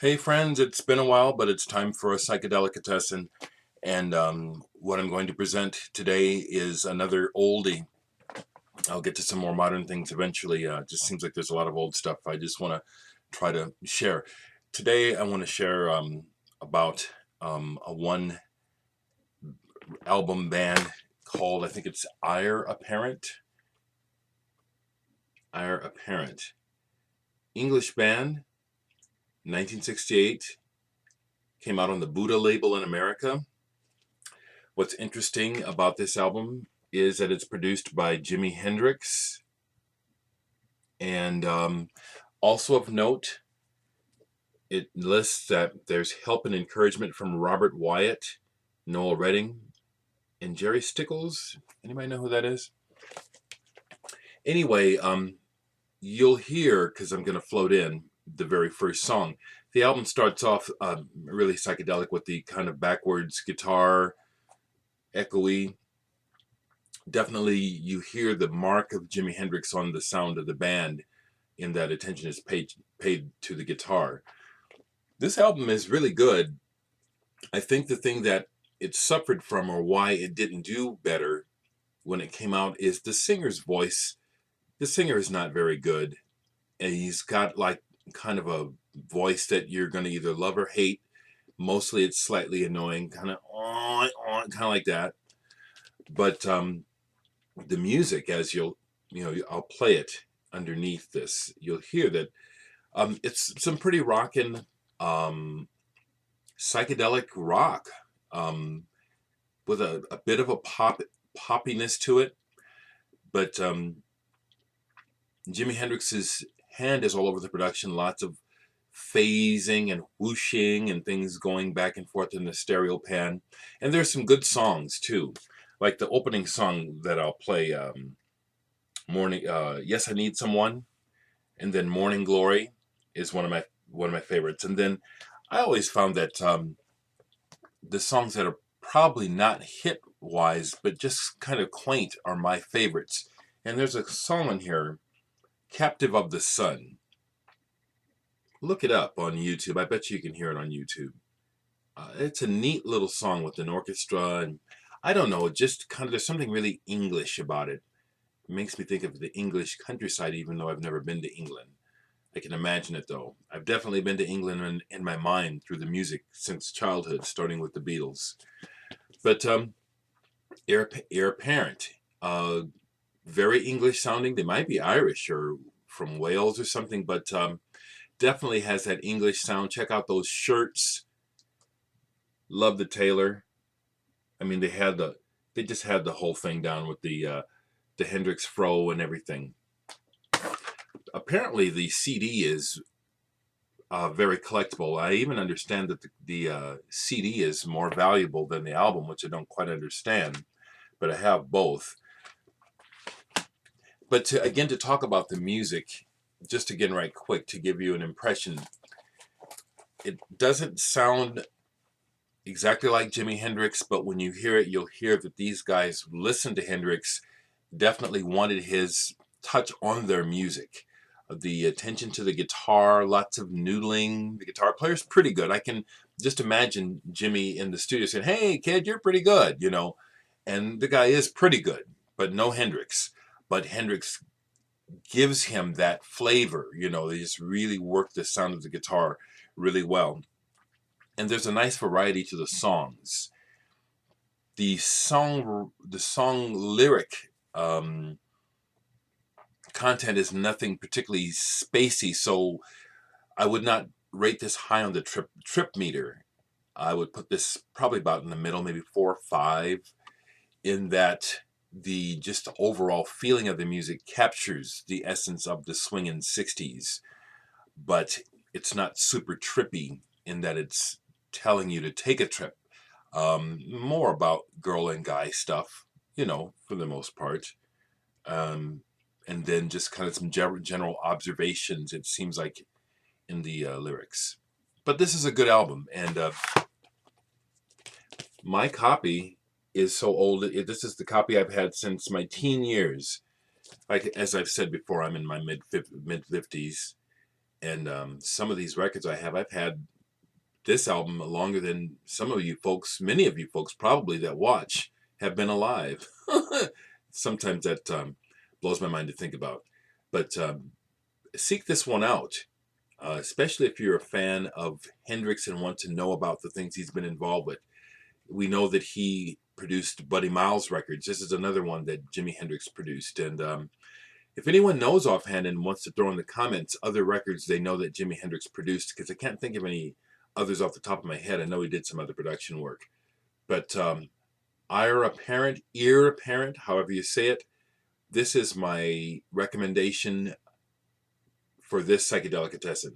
Hey friends, it's been a while, but it's time for a Psychedelicatessen. And what I'm going to present today is another oldie. I'll get to some more modern things eventually. It just seems like there's a lot of old stuff I just want to try to share. Today I want to share about a one album band called, I think it's Eire Apparent. Eire Apparent. English band, 1968. Came out on the Buddha label in America. What's interesting about this album is that it's produced by Jimi Hendrix. And also of note, it lists that there's help and encouragement from Robert Wyatt, Noel Redding, and Jerry Stickles. Anybody know who that is? Anyway, you'll hear, because I'm going to float in the very first song. The album starts off really psychedelic with the kind of backwards guitar, echoey. Definitely you hear the mark of Jimi Hendrix on the sound of the band in that attention is paid to the guitar. This album is really good. I think the thing that it suffered from, or why it didn't do better when it came out, is the singer's voice. The singer is not very good, and he's got like kind of a voice that you're going to either love or hate. Mostly it's slightly annoying, kind of like that. But the music, as I'll play it underneath this, you'll hear that it's some pretty rockin' psychedelic rock with a bit of a poppiness to it. But Jimi Hendrix's hand is all over the production, lots of phasing and whooshing and things going back and forth in the stereo pan. And there's some good songs too. Like the opening song that I'll play, "Morning." Yes, I Need Someone, and then "Morning Glory" is one of my favorites. And then I always found that the songs that are probably not hit wise, but just kind of quaint, are my favorites. And there's a song on here, "Captive of the Sun." Look it up on YouTube. I bet you can hear it on YouTube. It's a neat little song with an orchestra, and I don't know, it just kind of, there's something really English about it. It makes me think of the English countryside, even though I've never been to England. I can imagine it though. I've definitely been to England in my mind through the music since childhood, starting with the Beatles. But Heir Apparent, very English sounding. They might be Irish or from Wales or something, but definitely has that English sound. Check out those shirts. Love the tailor. I mean, they just had the whole thing down with the Hendrix fro and everything. Apparently, the CD is very collectible. I even understand that the CD is more valuable than the album, which I don't quite understand, but I have both. But to talk about the music, just again right quick to give you an impression, it doesn't sound exactly like Jimi Hendrix, but when you hear it, you'll hear that these guys listened to Hendrix, definitely wanted his touch on their music. The attention to the guitar, lots of noodling. The guitar player's pretty good. I can just imagine Jimmy in the studio saying, "Hey kid, you're pretty good," and the guy is pretty good, but no Hendrix. But Hendrix gives him that flavor, they just really work the sound of the guitar really well. And there's a nice variety to the songs. The song lyric content is nothing particularly spacey, so I would not rate this high on the trip meter. I would put this probably about in the middle, maybe 4 or 5, in that the just overall feeling of the music captures the essence of the swinging 60s, but it's not super trippy in that it's telling you to take a trip. More about girl and guy stuff, for the most part. And then just kind of some general observations, it seems like, in the lyrics. But this is a good album, and my copy is so old. This is the copy I've had since my teen years. Like, as I've said before, I'm in my mid 50s, and some of these records I've had this album longer than some of you folks, many of you folks probably that watch, have been alive. Sometimes that blows my mind to think about. But seek this one out, especially if you're a fan of Hendrix and want to know about the things he's been involved with. We know that he produced Buddy Miles records. This is another one that Jimi Hendrix produced. And if anyone knows offhand and wants to throw in the comments other records they know that Jimi Hendrix produced, because I can't think of any others off the top of my head. I know he did some other production work. But Eire Apparent, however you say it, this is my recommendation for this Psychedelicatessen.